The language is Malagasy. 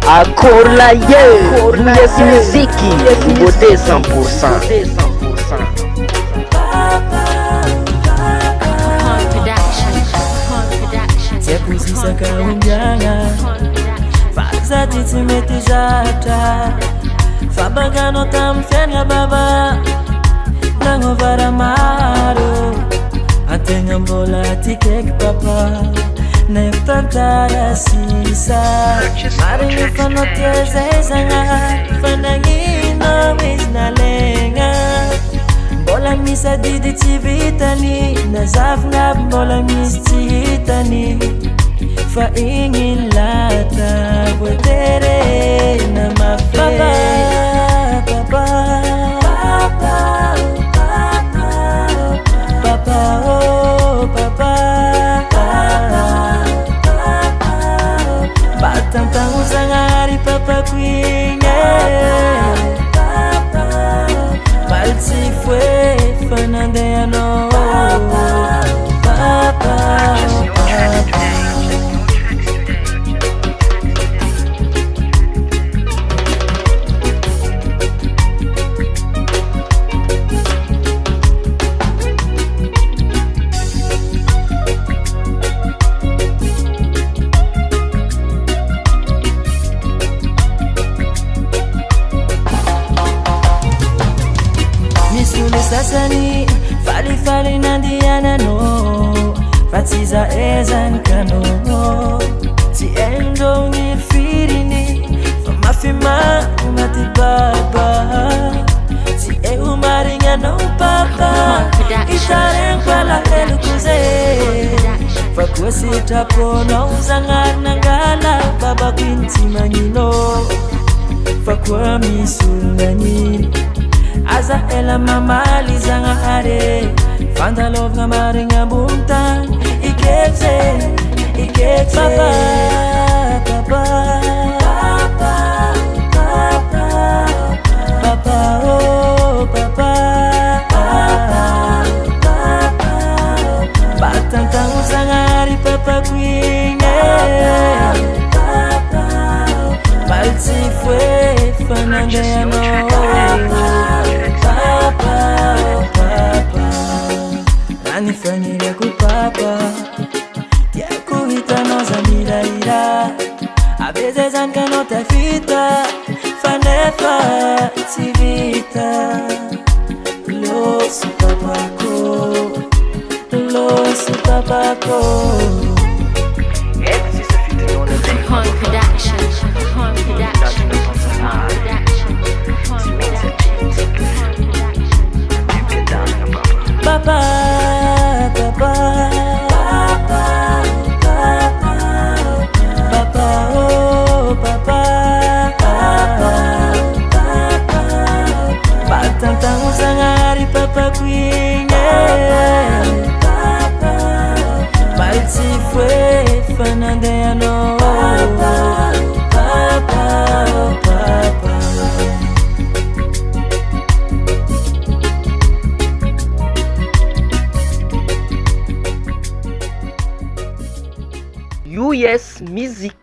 Akorlaye, Gasy Officiel Nouveauté 100%. Sekusi kaunjanga Faza titimeti jata Fabagano tamfenya baba Nango varamaro Atenga mbola tikek papa Neftantara sisa Maringi fanoteze zanga Fanangino misnalenga Mbola misa didi chivitani Nazafna mbola mis chitani Fa ingin lata Buetere na mafe Papa Papa Papa oh Papa Batang tangu sangari Papa kuinge Balsi fue Fernandeano Papa Sasani, fali nandiana no Fatiza ezan kano Ti endo ni firini Famafima umati baba Ti e umaringa no papa Isharen pala helu kuze Fakwesi tapo no uzangar nangala Baba kinti manino Fakwa misulani Aza ela mamali zanga hare Fanda love nga maringa bunta Ikekse Papa Papa Papa Papa Papa oh Papa Batang tangu sangari Papa kuinge Balsi fue Fernandeano Nani fanyile ku papa Ya kuhita noza miraira Abeze zanka nota fita Fanefa sivita Losu papako Losu papako Gasy Officiel Nouveauté Production. Papa, Papa, Papa, Papa, Papa, oh Papa, Batang tangu sangari Papa kuinge Balsi fue Fernandeano Papa, Papa, Papa US Music.